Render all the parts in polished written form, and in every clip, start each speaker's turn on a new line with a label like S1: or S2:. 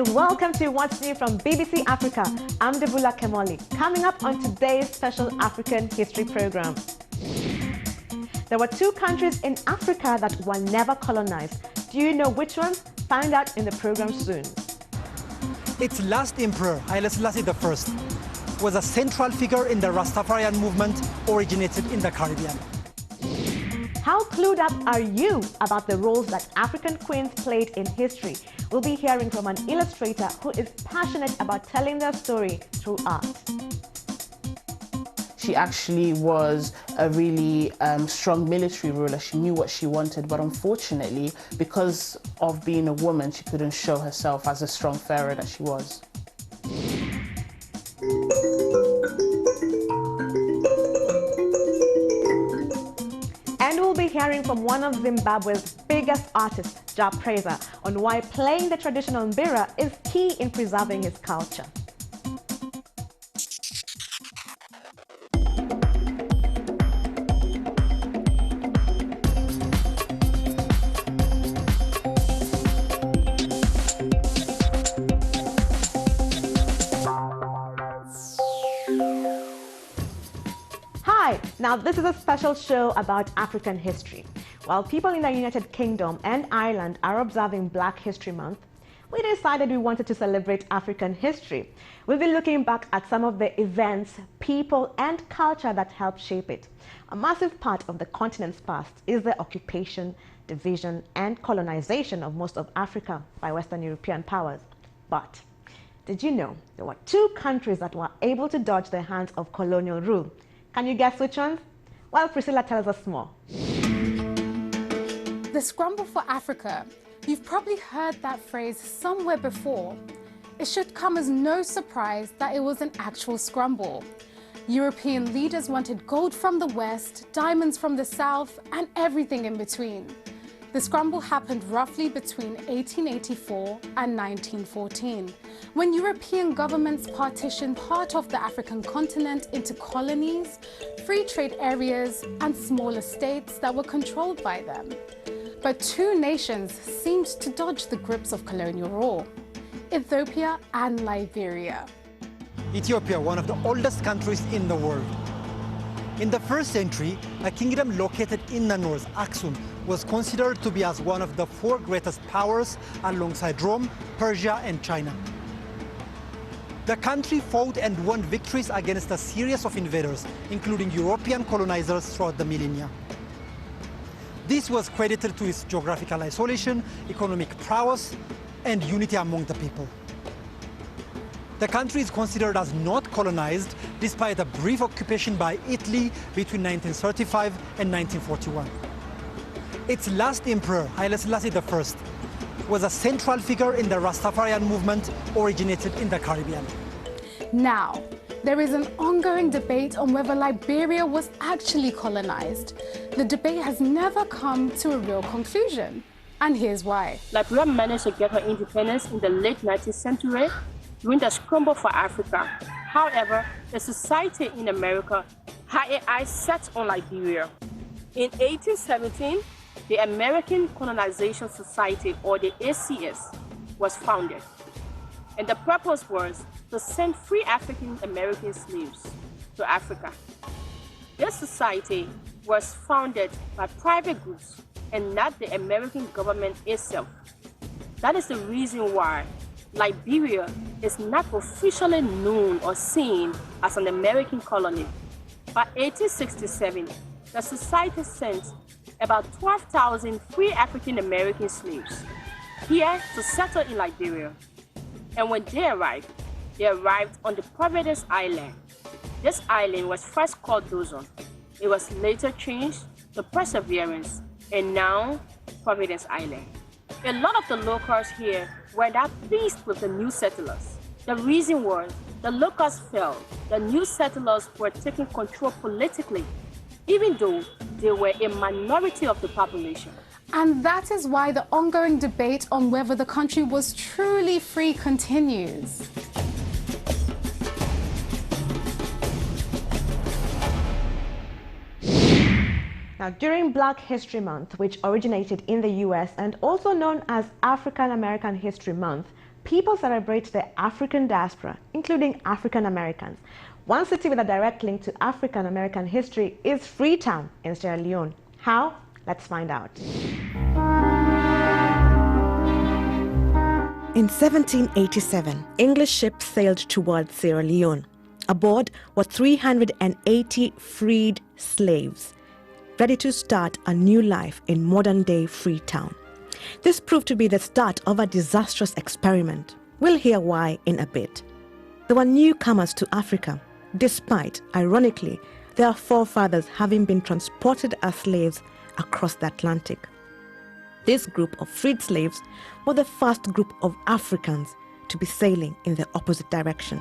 S1: and welcome to What's New from BBC Africa. I'm Debula Kemoli. Coming up on today's special African history program. There were two countries in Africa that were never colonized. Do you know which ones? Find out in the program soon.
S2: Its last emperor, Haile Selassie I, was a central figure in the Rastafarian movement originated in the Caribbean.
S1: How clued up are you about the roles that African queens played in history? We'll be hearing from an illustrator who is passionate about telling their story through art.
S3: She actually was a really strong military ruler. She knew what she wanted, but unfortunately, because of being a woman, she couldn't show herself as a strong pharaoh that she was.
S1: And we'll be hearing from one of Zimbabwe's biggest artists, Ja Preza, on why playing the traditional mbira is key in preserving his culture. Now, this is a special show about African history. While people in the United Kingdom and Ireland are observing Black History Month, we decided we wanted to celebrate African history. We'll be looking back at some of the events, people, and culture that helped shape it. A massive part of the continent's past is the occupation, division, and colonization of most of Africa by Western European powers. But did you know there were two countries that were able to dodge the hands of colonial rule? Can you guess which ones? Well, Priscilla tells us more.
S4: The scramble for Africa. You've probably heard that phrase somewhere before. It should come as no surprise that it was an actual scramble. European leaders wanted gold from the west, diamonds from the south, and everything in between. The scramble happened roughly between 1884 and 1914, when European governments partitioned part of the African continent into colonies, free trade areas, and smaller states that were controlled by them. But two nations seemed to dodge the grips of colonial rule: Ethiopia and Liberia.
S2: Ethiopia, one of the oldest countries in the world. In the 1st century, a kingdom located in the north, Aksum, was considered to be as one of the four greatest powers alongside Rome, Persia, and China. The country fought and won victories against a series of invaders, including European colonizers throughout the millennia. This was credited to its geographical isolation, economic prowess, and unity among the people. The country is considered as not colonized, despite a brief occupation by Italy between 1935 and 1941. Its last emperor, Haile Selassie I, was a central figure in the Rastafarian movement originated in the Caribbean.
S4: Now, there is an ongoing debate on whether Liberia was actually colonized. The debate has never come to a real conclusion, and here's why.
S5: Liberia managed to get her independence in the late 19th century during the scramble for Africa. However, the society in America had an eye set on Liberia. In 1817, the American Colonization Society, or the ACS, was founded. And the purpose was to send free African American slaves to Africa. This society was founded by private groups and not the American government itself. That is the reason why Liberia is not officially known or seen as an American colony. By 1867, the society sent about 12,000 free African American slaves here to settle in Liberia. And when they arrived on the Providence Island. This island was first called Dawson. It was later changed to Perseverance, and now Providence Island. A lot of the locals here were not pleased with the new settlers. The reason was the locals felt the new settlers were taking control politically, even though they were a minority of the population.
S4: And that is why the ongoing debate on whether the country was truly free continues.
S1: Now, during Black History Month, which originated in the US and also known as African American History Month, people celebrate the African diaspora, including African Americans. One city with a direct link to African American history is Freetown in Sierra Leone. How? Let's find out. In 1787, English ships sailed towards Sierra Leone. Aboard were 380 freed slaves, ready to start a new life in modern-day Freetown. This proved to be the start of a disastrous experiment. We'll hear why in a bit. They were newcomers to Africa, despite, ironically, their forefathers having been transported as slaves across the Atlantic. This group of freed slaves were the first group of Africans to be sailing in the opposite direction.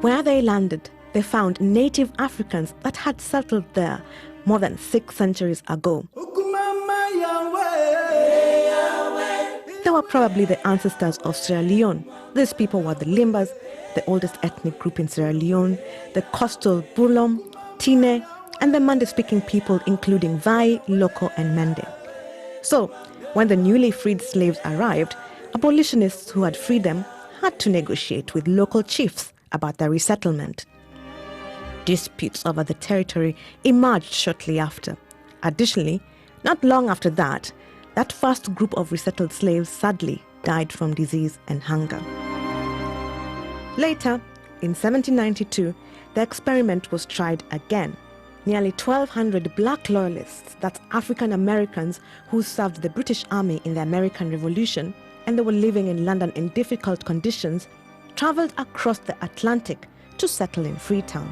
S1: Where they landed, they found native Africans that had settled there more than 6 centuries ago. They were probably the ancestors of Sierra Leone. These people were the Limbas, the oldest ethnic group in Sierra Leone, the coastal Bulom, Tine, and the Mande-speaking people including Vai, Loko, and Mende. So, when the newly freed slaves arrived, abolitionists who had freed them had to negotiate with local chiefs about their resettlement. Disputes over the territory emerged shortly after. Additionally, not long after that, that first group of resettled slaves sadly died from disease and hunger. Later, in 1792, the experiment was tried again. Nearly 1,200 black loyalists, that's African Americans who served the British Army in the American Revolution, and they were living in London in difficult conditions, traveled across the Atlantic to settle in Freetown.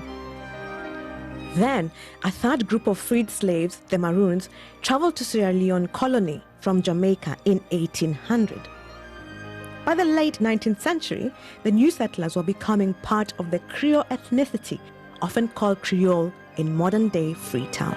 S1: Then, a third group of freed slaves, the Maroons, traveled to Sierra Leone colony from Jamaica in 1800. By the late 19th century, the new settlers were becoming part of the Creole ethnicity, often called Creole in modern-day Freetown.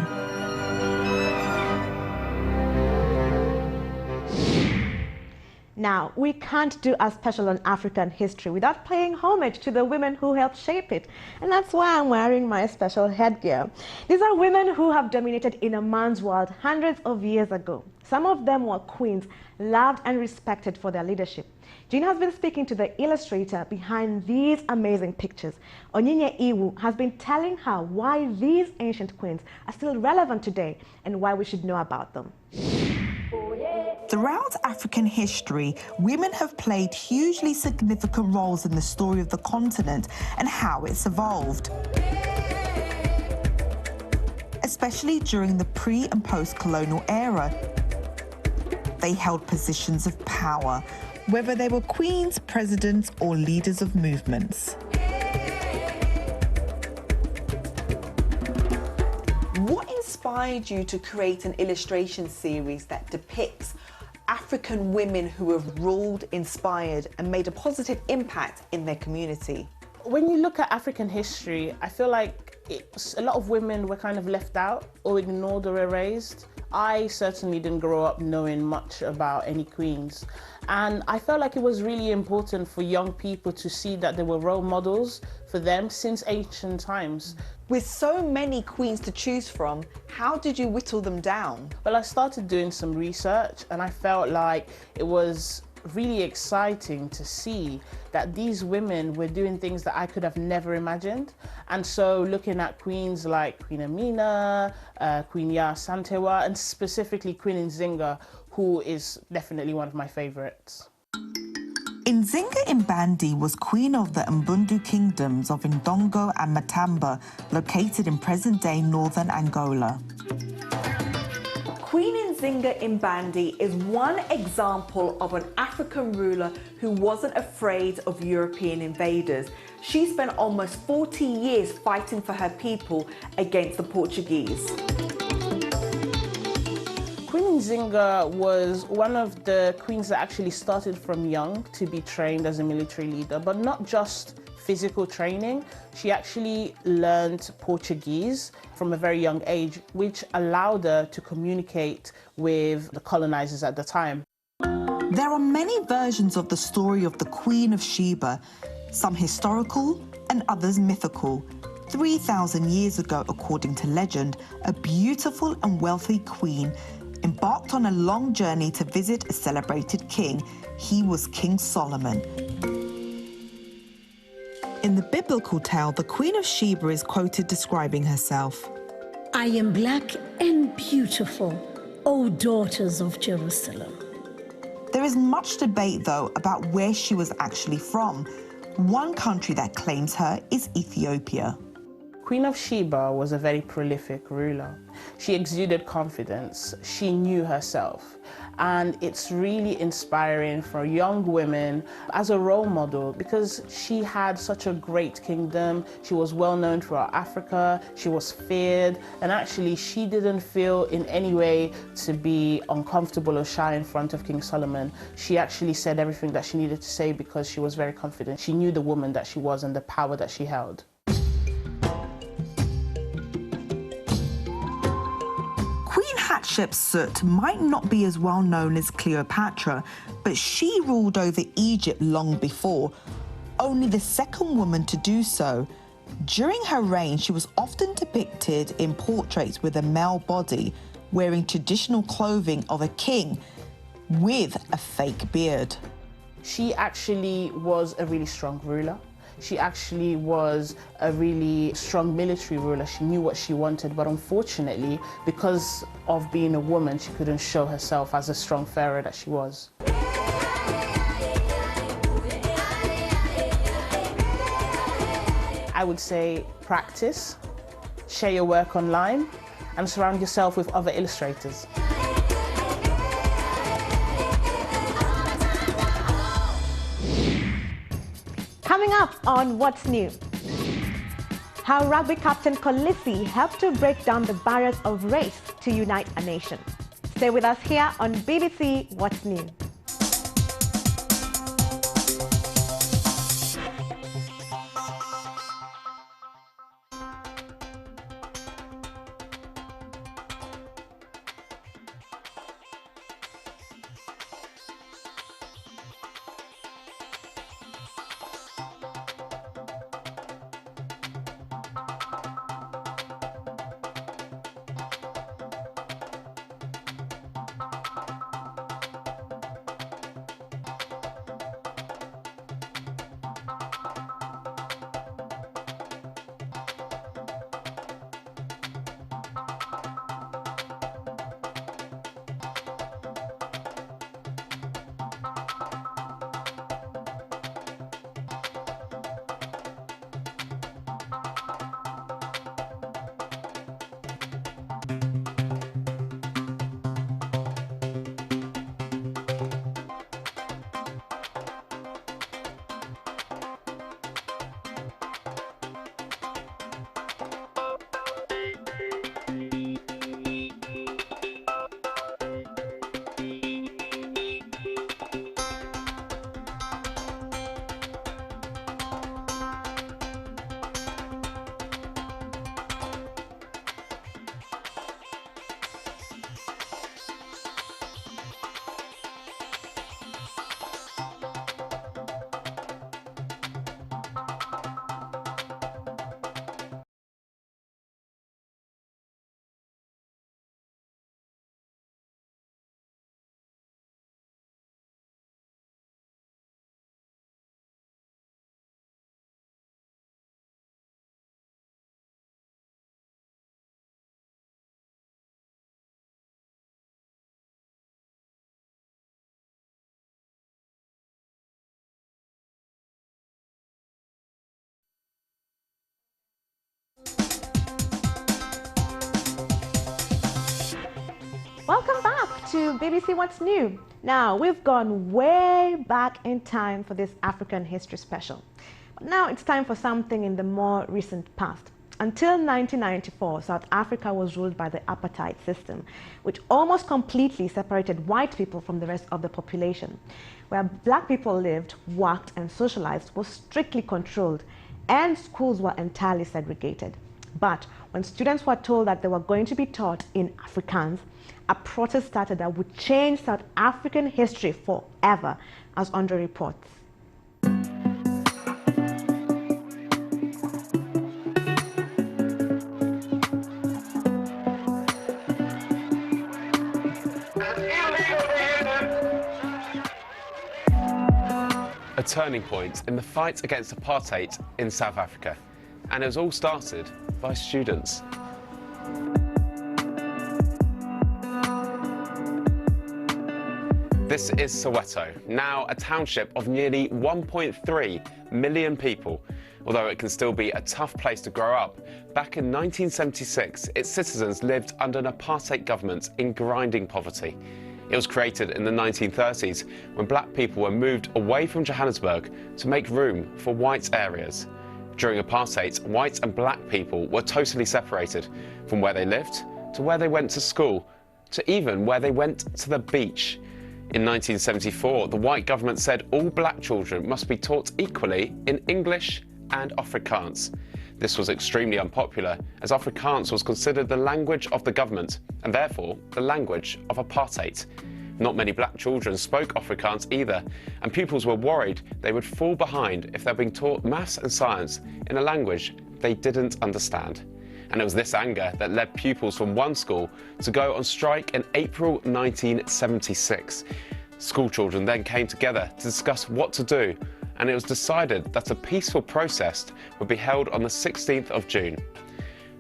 S1: Now, we can't do a special on African history without paying homage to the women who helped shape it. And that's why I'm wearing my special headgear. These are women who have dominated in a man's world hundreds of years ago. Some of them were queens, loved and respected for their leadership. Jean has been speaking to the illustrator behind these amazing pictures. Onyinye Iwu has been telling her why these ancient queens are still relevant today and why we should know about them.
S6: Throughout African history, women have played hugely significant roles in the story of the continent and how it's evolved. Especially during the pre- and post-colonial era, they held positions of power, whether they were queens, presidents, or leaders of movements.
S7: What inspired you to create an illustration series that depicts African women who have ruled, inspired, and made a positive impact in their community?
S3: When you look at African history, I feel like a lot of women were kind of left out or ignored or erased. I certainly didn't grow up knowing much about any queens. And I felt like it was really important for young people to see that there were role models for them since ancient times.
S7: With so many queens to choose from, how did you whittle them down?
S3: Well, I started doing some research and I felt like it was really exciting to see that these women were doing things that I could have never imagined. And so looking at queens like Queen Amina, Queen Yaa Asantewaa, and specifically Queen Nzinga, who is definitely one of my favorites.
S6: Nzinga Mbandi was queen of the Mbundu kingdoms of Ndongo and Matamba, located in present-day northern Angola.
S7: Queen Nzinga Mbandi is one example of an African ruler who wasn't afraid of European invaders. She spent almost 40 years fighting for her people against the Portuguese.
S3: Queen Nzinga was one of the queens that actually started from young to be trained as a military leader, but not just physical training. She actually learned Portuguese from a very young age, which allowed her to communicate with the colonizers at the time.
S6: There are many versions of the story of the Queen of Sheba, some historical and others mythical. 3,000 years ago, according to legend, a beautiful and wealthy queen, embarked on a long journey to visit a celebrated king. He was King Solomon. In the biblical tale, the Queen of Sheba is quoted describing herself.
S8: I am black and beautiful, O daughters of Jerusalem.
S6: There is much debate, though, about where she was actually from. One country that claims her is Ethiopia.
S3: Queen of Sheba was a very prolific ruler. She exuded confidence. She knew herself. And it's really inspiring for young women as a role model because she had such a great kingdom. She was well known throughout Africa. She was feared. And actually, she didn't feel in any way to be uncomfortable or shy in front of King Solomon. She actually said everything that she needed to say because she was very confident. She knew the woman that she was and the power that she held.
S6: Hatshepsut might not be as well known as Cleopatra, but she ruled over Egypt long before, only the second woman to do so. During her reign, she was often depicted in portraits with a male body, wearing traditional clothing of a king with a fake beard.
S3: She actually was a really strong ruler. She actually was a really strong military ruler. She knew what she wanted, but unfortunately, because of being a woman, she couldn't show herself as a strong pharaoh that she was. I would say practice, share your work online, and surround yourself with other illustrators.
S1: Coming up on What's New, how rugby captain Kolisi helped to break down the barriers of race to unite a nation. Stay with us here on BBC What's New. Welcome back to BBC What's New. Now, we've gone way back in time for this African History Special. But now it's time for something in the more recent past. Until 1994, South Africa was ruled by the apartheid system, which almost completely separated white people from the rest of the population. Where black people lived, worked, and socialized was strictly controlled, and schools were entirely segregated. But when students were told that they were going to be taught in Afrikaans, a protest started that would change South African history forever, as Andre reports.
S9: a turning point in the fight against apartheid in South Africa. And it was all started by students. This is Soweto, now a township of nearly 1.3 million people. Although it can still be a tough place to grow up, back in 1976, its citizens lived under an apartheid government in grinding poverty. It was created in the 1930s when black people were moved away from Johannesburg to make room for white areas. During apartheid, white and black people were totally separated, from where they lived to where they went to school, to even where they went to the beach. In 1974, the white government said all black children must be taught equally in English and Afrikaans. This was extremely unpopular, as Afrikaans was considered the language of the government, and therefore the language of apartheid. Not many black children spoke Afrikaans either, and pupils were worried they would fall behind if they were being taught maths and science in a language they didn't understand. And it was this anger that led pupils from one school to go on strike in April 1976. School children then came together to discuss what to do, and it was decided that a peaceful protest would be held on the 16th of June.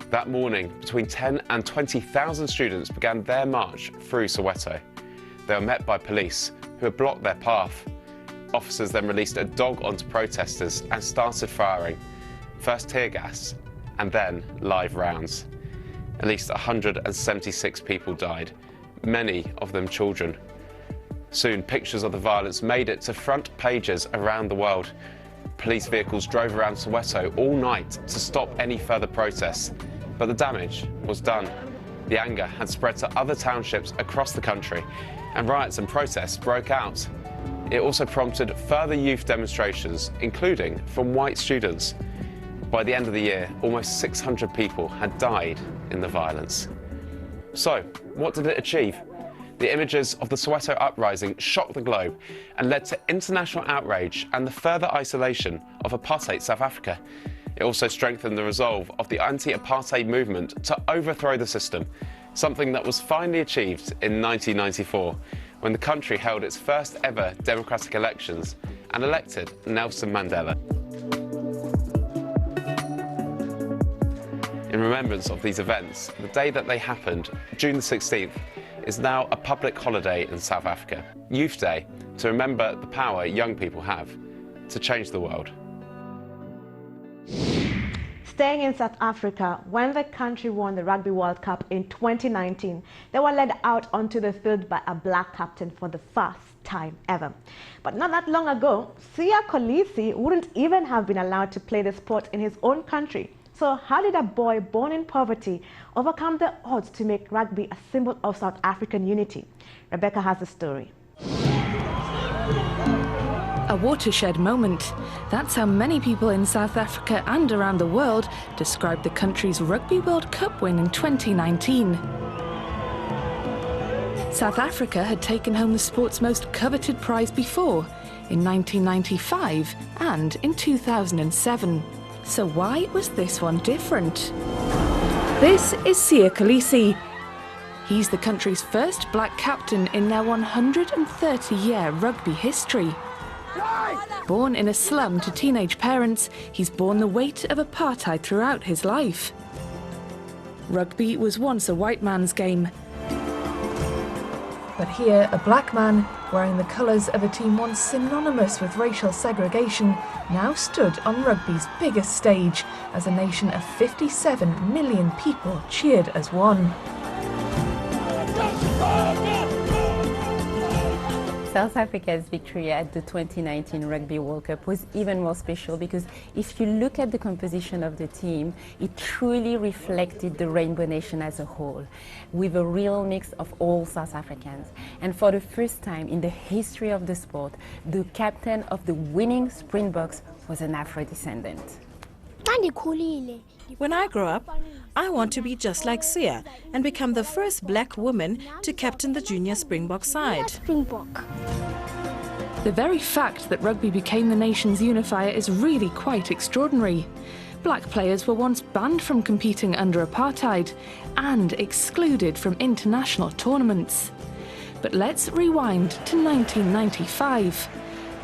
S9: That morning, between 10 and 20,000 students began their march through Soweto. They were met by police, who had blocked their path. Officers then released a dog onto protesters and started firing, first tear gas, and then live rounds. At least 176 people died, many of them children. Soon, pictures of the violence made it to front pages around the world. Police vehicles drove around Soweto all night to stop any further protests, but the damage was done. The anger had spread to other townships across the country, and riots and protests broke out. It also prompted further youth demonstrations, including from white students. By the end of the year, almost 600 people had died in the violence. So, what did it achieve? The images of the Soweto uprising shocked the globe and led to international outrage and the further isolation of apartheid South Africa. It also strengthened the resolve of the anti-apartheid movement to overthrow the system, something that was finally achieved in 1994, when the country held its first ever democratic elections and elected Nelson Mandela. In remembrance of these events, the day that they happened, June the 16th, is now a public holiday in South Africa. Youth Day, to remember the power young people have to change the world.
S1: Staying in South Africa, when the country won the Rugby World Cup in 2019, they were led out onto the field by a black captain for the first time ever. But not that long ago, Siya Kolisi wouldn't even have been allowed to play the sport in his own country. So how did a boy born in poverty overcome the odds to make rugby a symbol of South African unity? Rebecca has the story.
S10: A watershed moment. That's how many people in South Africa and around the world describe the country's Rugby World Cup win in 2019. South Africa had taken home the sport's most coveted prize before, in 1995 and in 2007. So why was this one different? This is Siya Kolisi. He's the country's first black captain in their 130-year rugby history. Born in a slum to teenage parents, he's borne the weight of apartheid throughout his life. Rugby was once a white man's game. But here, a black man, wearing the colours of a team once synonymous with racial segregation, now stood on rugby's biggest stage as a nation of 57 million people cheered as one.
S11: South Africa's victory at the 2019 Rugby World Cup was even more special because if you look at the composition of the team, it truly reflected the Rainbow Nation as a whole, with a real mix of all South Africans. And for the first time in the history of the sport, the captain of the winning Springboks was an Afro-descendant.
S12: When I grow up, I want to be just like Siya and become the first black woman to captain the junior Springbok side.
S10: The very fact that rugby became the nation's unifier is really quite extraordinary. Black players were once banned from competing under apartheid and excluded from international tournaments. But let's rewind to 1995.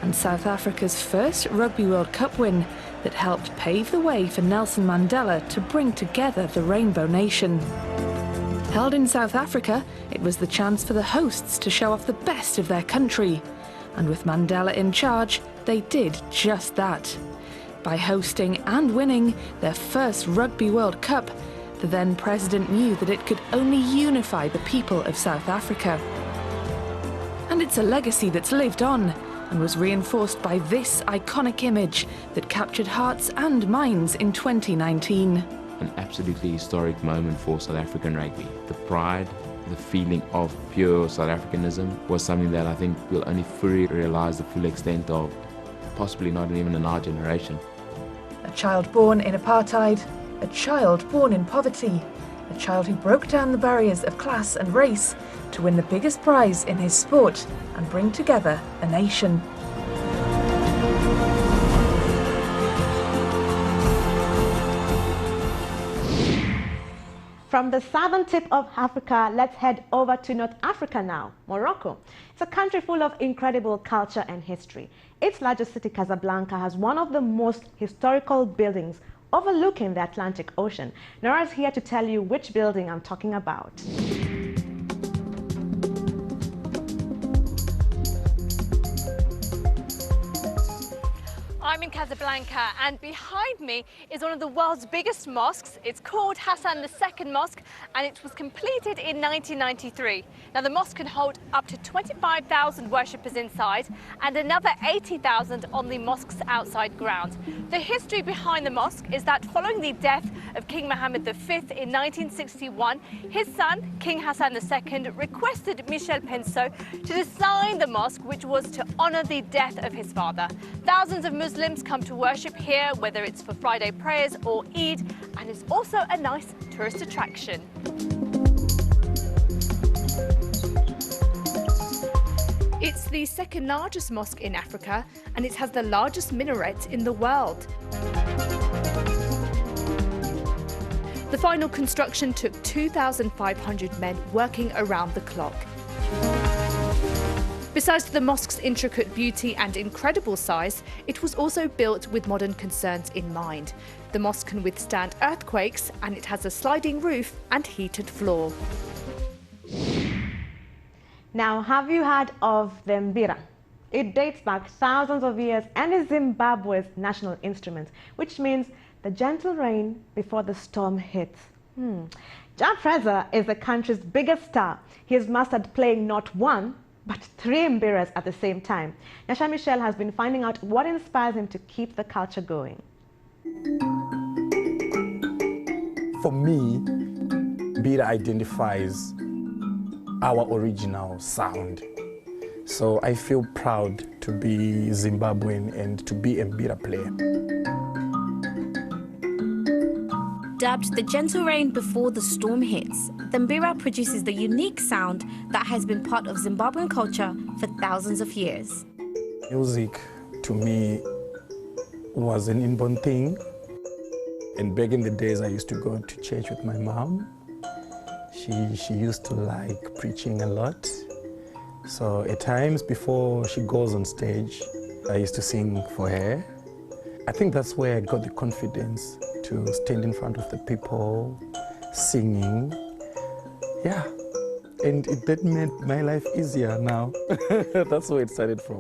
S10: and South Africa's first Rugby World Cup win that helped pave the way for Nelson Mandela to bring together the Rainbow Nation. Held in South Africa, it was the chance for the hosts to show off the best of their country. And with Mandela in charge, they did just that. By hosting and winning their first Rugby World Cup, the then president knew that it could only unify the people of South Africa. And it's a legacy that's lived on and was reinforced by this iconic image that captured hearts and minds in 2019.
S13: An absolutely historic moment for South African rugby. The pride, the feeling of pure South Africanism was something that I think we'll only fully realise the full extent of, possibly not even in our generation.
S10: A child born in apartheid, a child born in poverty, a child who broke down the barriers of class and race to win the biggest prize in his sport and bring together a nation.
S1: From the southern tip of Africa, let's head over to North Africa now, Morocco. It's a country full of incredible culture and history. Its largest city, Casablanca, has one of the most historical buildings overlooking the Atlantic Ocean. Nora's here to tell you which building I'm talking about.
S14: I'm in Casablanca, and behind me is one of the world's biggest mosques. It's called Hassan II Mosque, and it was completed in 1993. Now, the mosque can hold up to 25,000 worshippers inside and another 80,000 on the mosque's outside ground. The history behind the mosque is that following the death of King Mohammed V in 1961, his son, King Hassan II, requested Michel Penceau to design the mosque, which was to honor the death of his father. Thousands of Muslims come to worship here, whether it's for Friday prayers or Eid, and it's also a nice tourist attraction. It's the second largest mosque in Africa, and it has the largest minaret in the world. The final construction took 2,500 men working around the clock. Besides the mosque's intricate beauty and incredible size, it was also built with modern concerns in mind. The mosque can withstand earthquakes, and it has a sliding roof and heated floor.
S1: Now, have you heard of the mbira? It dates back thousands of years and is Zimbabwe's national instrument, which means the gentle rain before the storm hits. Jah Preza is the country's biggest star. He has mastered playing not one, but 3 mbiras at the same time. Nyasha Michelle has been finding out what inspires him to keep the culture going.
S15: For me, mbira identifies our original sound. So I feel proud to be Zimbabwean and to be a mbira player.
S16: Dubbed the gentle rain before the storm hits, the mbira produces the unique sound that has been part of Zimbabwean culture for thousands of years.
S15: Music, to me, was an inborn thing. And back in the days, I used to go to church with my mom. She used to like preaching a lot. So at times before she goes on stage, I used to sing for her. I think that's where I got the confidence to stand in front of the people, singing. Yeah, and that made my life easier now. That's where it started from.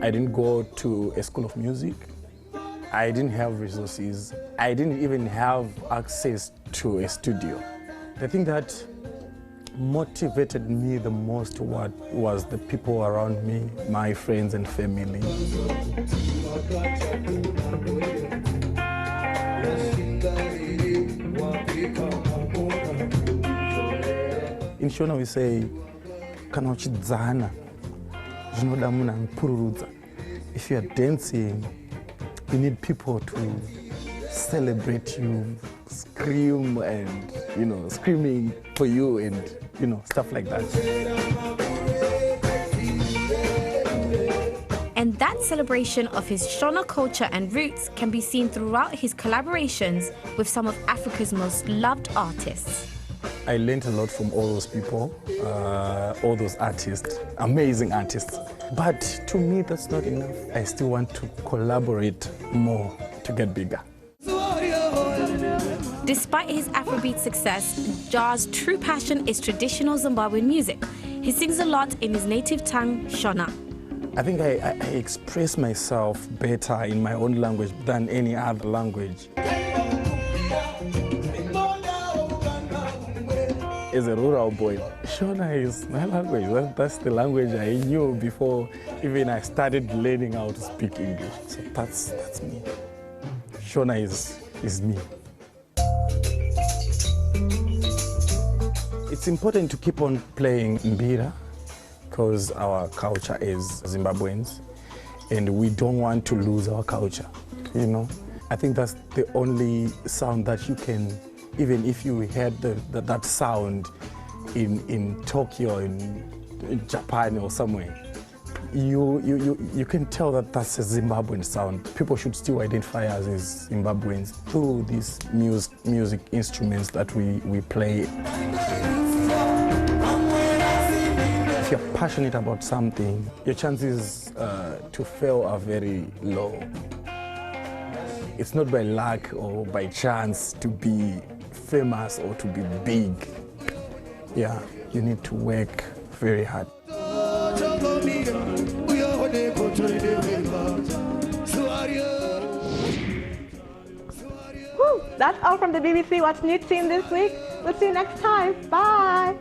S15: I didn't go to a school of music. I didn't have resources. I didn't even have access to a studio. The thing that motivated me the most was the people around me, my friends and family. In Shona we say, kana uchidzana, zvinoda munhu anopururudza. If you are dancing, you need people to celebrate you, scream and, screaming for you and, stuff like that.
S16: And that celebration of his Shona culture and roots can be seen throughout his collaborations with some of Africa's most loved artists.
S15: I learned a lot from all those people, all those artists, amazing artists. But to me, that's not enough. I still want to collaborate more to get bigger.
S16: Despite his Afrobeat success, Jar's true passion is traditional Zimbabwean music. He sings a lot in his native tongue, Shona.
S15: I think I express myself better in my own language than any other language. As a rural boy, Shona is my language. That's the language I knew before even I started learning how to speak English. So that's me. Shona is me. It's important to keep on playing mbira because our culture is Zimbabweans and we don't want to lose our culture, you know. I think that's the only sound that you can, even if you heard that sound in Tokyo, in Japan or somewhere, you can tell that that's a Zimbabwean sound. People should still identify us as Zimbabweans through these music instruments that we play. If you're passionate about something, your chances to fail are very low. It's not by luck or by chance to be famous or to be big. Yeah, you need to work very hard.
S1: Woo, that's all from the BBC What's New team this week. We'll see you next time. Bye.